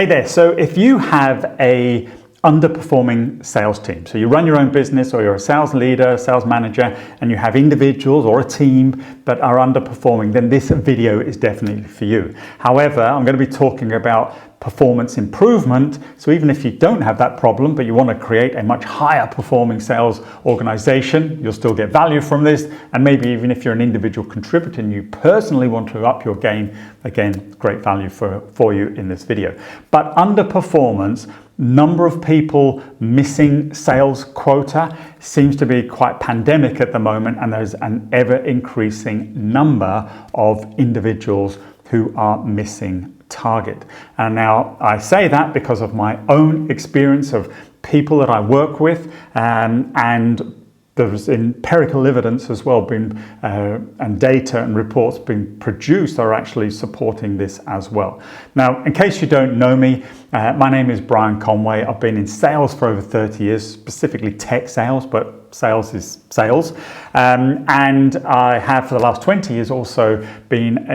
Hey there, so if you have a underperforming sales team, so you run your own business or you're a sales leader, sales manager, and you have individuals or a team that are underperforming, then this video is definitely for you. However, I'm going to be talking about performance improvement. So even if you don't have that problem, but you want to create a much higher performing sales organization, you'll still get value from this. And maybe even if you're an individual contributor and you personally want to up your game, again, great value for you in this video. But underperformance, number of people missing sales quota seems to be quite pandemic at the moment, and there's an ever increasing number of individuals who are missing target. And now I say that because of my own experience of people that I work with, and there's empirical evidence as well and data and reports being produced are actually supporting this as well. Now, in case you don't know me, my name is Brian Conway. I've been in sales for over 30 years, specifically tech sales, but sales is sales. And I have for the last 20 years also been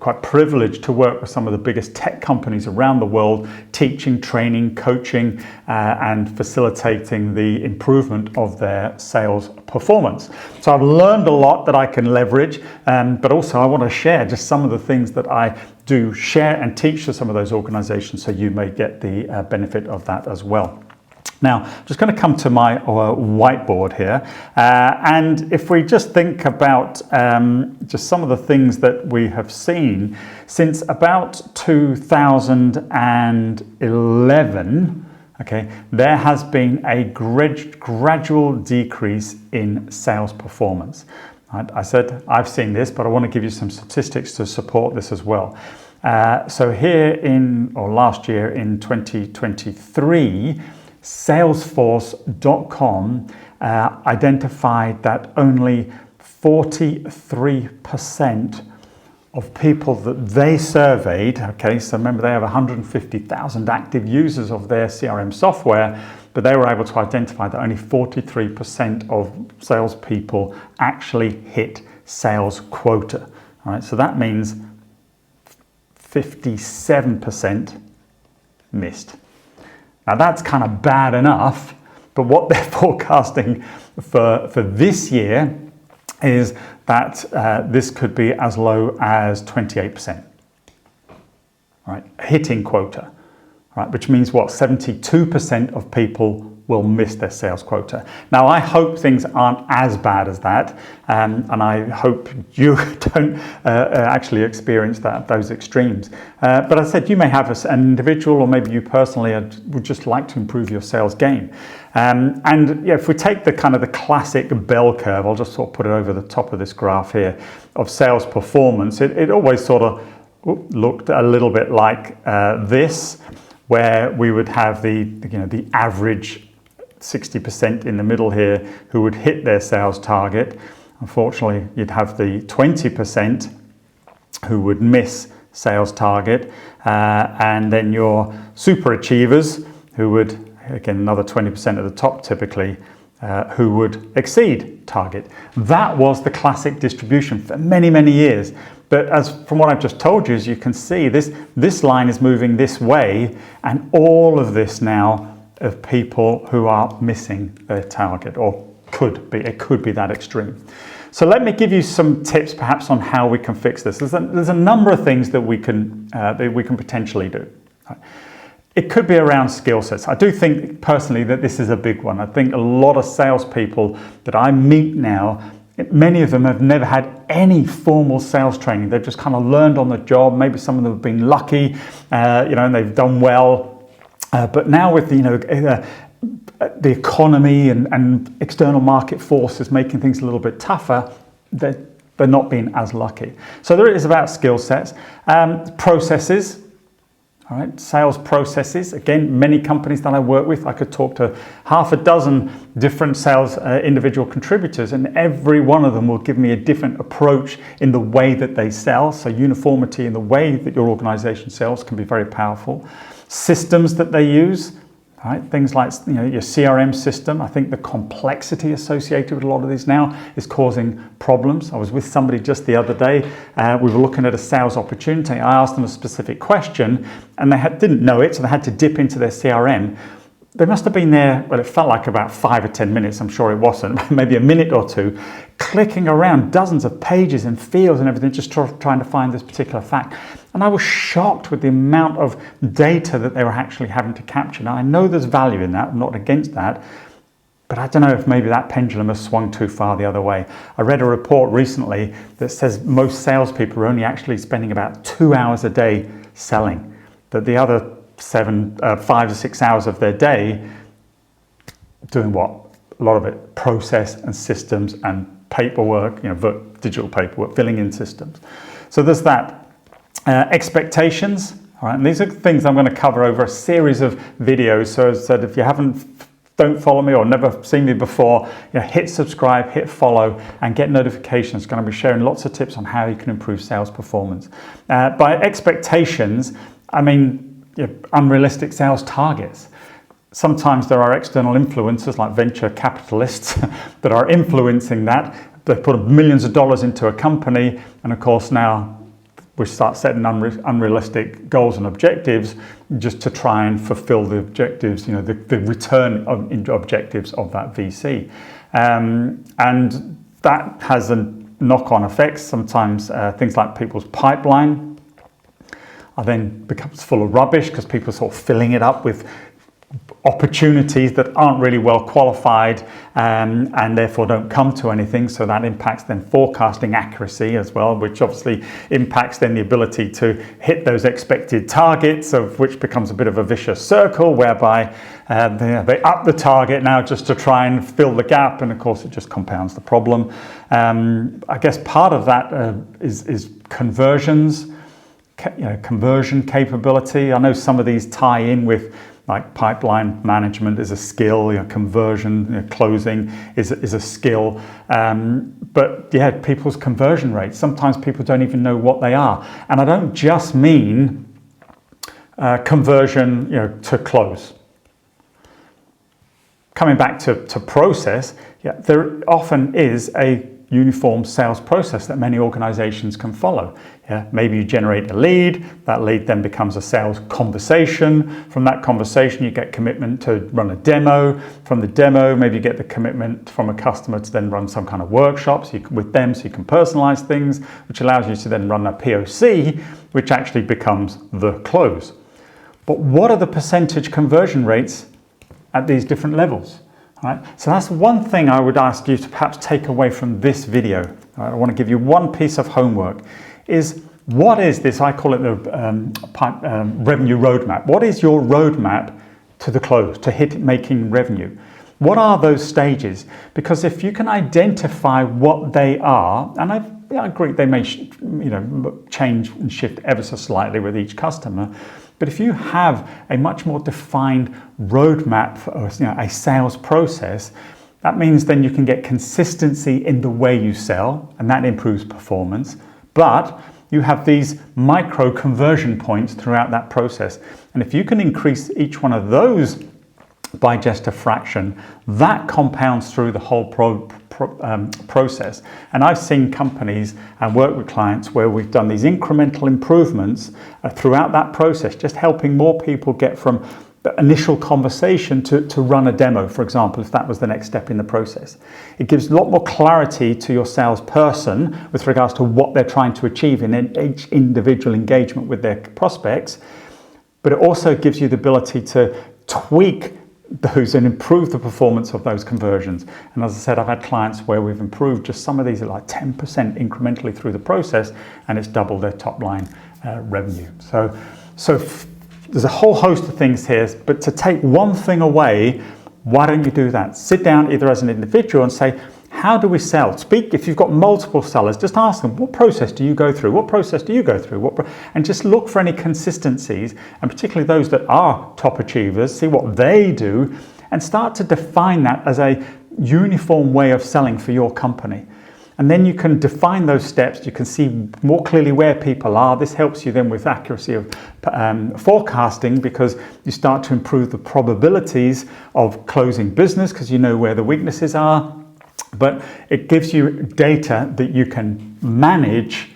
quite privileged to work with some of the biggest tech companies around the world, teaching, training, coaching, and facilitating the improvement of their sales performance. So I've learned a lot that I can leverage, but also I want to share just some of the things that I do share and teach to some of those organizations so you may get the benefit of that as well. Now, I'm just going to come to my whiteboard here, and if we just think about just some of the things that we have seen since about 2011, okay, there has been a gradual decrease in sales performance. I said I've seen this, but I want to give you some statistics to support this as well. So here last year in 2023, Salesforce.com identified that only 43% of people that they surveyed, okay, so remember they have 150,000 active users of their CRM software, but they were able to identify that only 43% of salespeople actually hit sales quota. All right, so that means 57% missed. Now that's kind of bad enough, but what they're forecasting for this year is that this could be as low as 28%, right? Hitting quota, right? Which means what? 72% of people will miss their sales quota. Now, I hope things aren't as bad as that, and I hope you don't actually experience those extremes. But as I said, you may have an individual, or maybe you personally would just like to improve your sales game. And yeah, if we take the classic bell curve, I'll just sort of put it over the top of this graph here of sales performance. It always sort of looked a little bit like this, where we would have the average 60% in the middle here who would hit their sales target. Unfortunately, you'd have the 20% who would miss sales target, and then your super achievers who would, again, another 20% at the top typically, who would exceed target. That was the classic distribution for many, many years. But from what I've just told you, as you can see, this line is moving this way, and all of this now of people who are missing their target, or it could be that extreme. So let me give you some tips perhaps on how we can fix this. There's a number of things that we can potentially do. It could be around skill sets. I do think personally that this is a big one. I think a lot of salespeople that I meet now, many of them have never had any formal sales training. They've just kind of learned on the job. Maybe some of them have been lucky, and they've done well. But now with the economy and external market forces making things a little bit tougher, they're not being as lucky. So there is about skill sets, processes. All right, sales processes. Again, many companies that I work with, I could talk to half a dozen different sales individual contributors, and every one of them will give me a different approach in the way that they sell. So uniformity in the way that your organization sells can be very powerful. Systems that they use. Right? Things like your CRM system. I think the complexity associated with a lot of these now is causing problems. I was with somebody just the other day. We were looking at a sales opportunity. I asked them a specific question and they didn't know it, so they had to dip into their CRM. They must have been there, well, it felt like about 5 or 10 minutes, I'm sure it wasn't, maybe a minute or two, clicking around dozens of pages and fields and everything, just trying to find this particular fact. And I was shocked with the amount of data that they were actually having to capture. Now, I know there's value in that, I'm not against that, but I don't know if maybe that pendulum has swung too far the other way. I read a report recently that says most salespeople are only actually spending about 2 hours a day selling, that the other 5 to 6 hours of their day doing what? A lot of it process and systems and paperwork, digital paperwork, filling in systems. So there's that. Expectations, all right, and these are things I'm going to cover over a series of videos. So as I said, if you don't follow me or never seen me before, hit subscribe, hit follow, and get notifications. I'm going to be sharing lots of tips on how you can improve sales performance. By expectations, I mean unrealistic sales targets. Sometimes there are external influencers like venture capitalists that are influencing that. They put millions of dollars into a company, and of course now we start setting unrealistic goals and objectives just to try and fulfill the objectives, the return objectives of that VC. And that has a knock-on effects. Sometimes things like people's pipeline then becomes full of rubbish because people are sort of filling it up with opportunities that aren't really well qualified and therefore don't come to anything. So that impacts then forecasting accuracy as well, which obviously impacts then the ability to hit those expected targets, of which becomes a bit of a vicious circle whereby they up the target now just to try and fill the gap, and of course it just compounds the problem. I guess part of that is conversions. Conversion capability. I know some of these tie in with like pipeline management is a skill, conversion, closing is a skill. But people's conversion rates, sometimes people don't even know what they are. And I don't just mean conversion to close. Coming back to process, there often is a uniform sales process that many organizations can follow. Maybe you generate a lead, that lead then becomes a sales conversation. From that conversation, you get commitment to run a demo. From the demo, maybe you get the commitment from a customer to then run some kind of workshops with them so you can personalize things, which allows you to then run a POC, which actually becomes the close. But what are the percentage conversion rates at these different levels? Right, so that's one thing I would ask you to perhaps take away from this video. Right, I want to give you one piece of homework, is what is this, I call it the revenue roadmap. What is your roadmap to the close, to making revenue? What are those stages? Because if you can identify what they are, and I agree they may change and shift ever so slightly with each customer, but if you have a much more defined roadmap for a sales process, that means then you can get consistency in the way you sell, and that improves performance. But you have these micro conversion points throughout that process. And if you can increase each one of those by just a fraction, that compounds through the whole process. And I've seen companies and work with clients where we've done these incremental improvements throughout that process, just helping more people get from the initial conversation to run a demo, for example, if that was the next step in the process. It gives a lot more clarity to your salesperson with regards to what they're trying to achieve in each individual engagement with their prospects, but it also gives you the ability to tweak those and improve the performance of those conversions. And as I said, I've had clients where we've improved just some of these at like 10% incrementally through the process, and it's doubled their top line revenue. So there's a whole host of things here, but to take one thing away, why don't you do that? Sit down either as an individual and say, how do we sell? Speak, if you've got multiple sellers, just ask them, what process do you go through? What process do you go through? And just look for any consistencies, and particularly those that are top achievers, see what they do, and start to define that as a uniform way of selling for your company. And then you can define those steps. You can see more clearly where people are. This helps you then with accuracy of forecasting, because you start to improve the probabilities of closing business because you know where the weaknesses are. But it gives you data that you can manage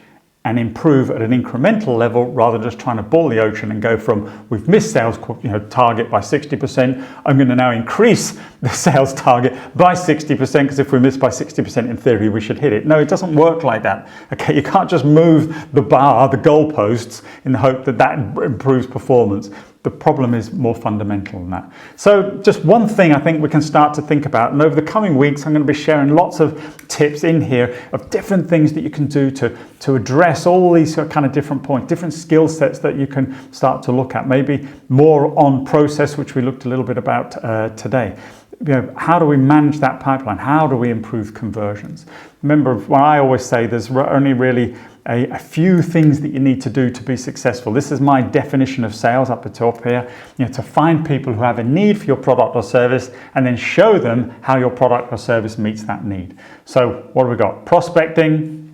and improve at an incremental level, rather than just trying to boil the ocean and go from, we've missed sales target by 60%, I'm going to now increase the sales target by 60%, because if we miss by 60%, in theory, we should hit it. No, it doesn't work like that. Okay, you can't just move the bar, the goalposts, in the hope that that improves performance. The problem is more fundamental than that. So just one thing I think we can start to think about, and over the coming weeks I'm going to be sharing lots of tips in here of different things that you can do to address all these kind of different points, different skill sets that you can start to look at. Maybe more on process, which we looked a little bit about today. How do we manage that pipeline? How do we improve conversions? Remember, what I always say, there's only really a few things that you need to do to be successful. This is my definition of sales up the top here. To find people who have a need for your product or service, and then show them how your product or service meets that need. So what have we got? Prospecting,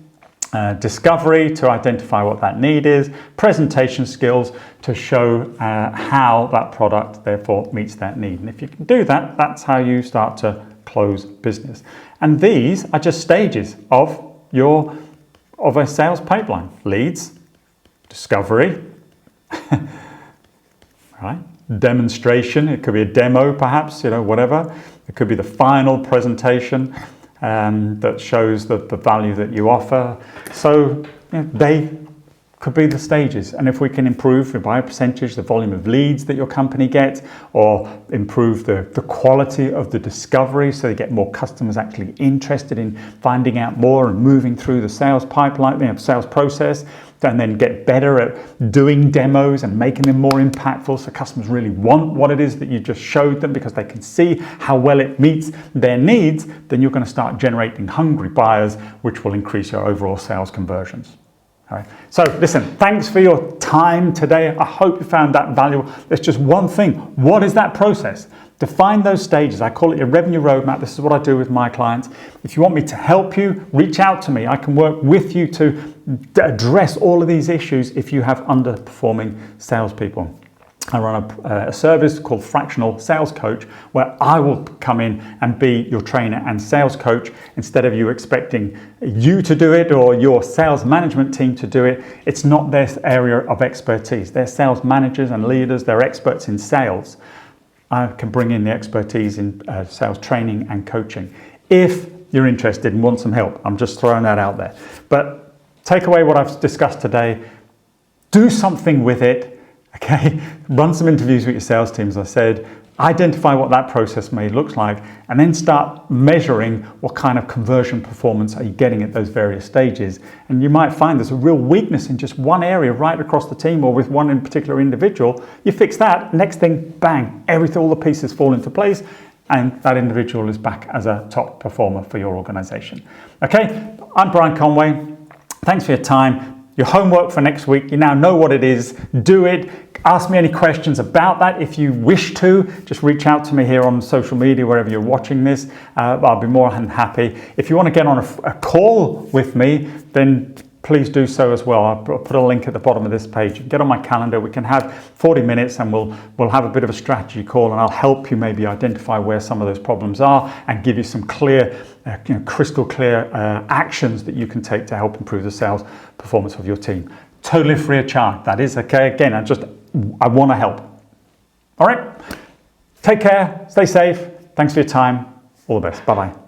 discovery to identify what that need is, presentation skills to show how that product therefore meets that need. And if you can do that, that's how you start to close business. And these are just stages of a sales pipeline. Leads, discovery, right? Demonstration, it could be a demo perhaps, whatever. It could be the final presentation that shows the value that you offer. So they could be the stages. And if we can improve by a percentage the volume of leads that your company gets, or improve the quality of the discovery so they get more customers actually interested in finding out more and moving through the sales pipeline, sales process, and then get better at doing demos and making them more impactful so customers really want what it is that you just showed them because they can see how well it meets their needs, then you're going to start generating hungry buyers, which will increase your overall sales conversions. All right. So listen, thanks for your time today. I hope you found that valuable. There's just one thing. What is that process? Define those stages. I call it your revenue roadmap. This is what I do with my clients. If you want me to help you, reach out to me. I can work with you to address all of these issues if you have underperforming salespeople. I run a service called Fractional Sales Coach, where I will come in and be your trainer and sales coach. Instead of you expecting you to do it or your sales management team to do it, it's not their area of expertise. They're sales managers and leaders. They're experts in sales. I can bring in the expertise in sales training and coaching. If you're interested and want some help, I'm just throwing that out there. But take away what I've discussed today, do something with it. Okay, run some interviews with your sales team, as I said, identify what that process may look like, and then start measuring what kind of conversion performance are you getting at those various stages. And you might find there's a real weakness in just one area right across the team or with one in particular individual. You fix that, next thing, bang, all the pieces fall into place, and that individual is back as a top performer for your organization. Okay, I'm Brian Conway. Thanks for your time. Your homework for next week, you now know what it is. Do it. Ask me any questions about that if you wish to. Just reach out to me here on social media, wherever you're watching this. I'll be more than happy. If you want to get on a call with me, then please do so as well. I'll put a link at the bottom of this page. Get on my calendar. We can have 40 minutes and we'll have a bit of a strategy call, and I'll help you maybe identify where some of those problems are and give you some clear, crystal clear actions that you can take to help improve the sales performance of your team. Totally free of charge. That is okay. Again, I want to help. All right. Take care. Stay safe. Thanks for your time. All the best. Bye-bye.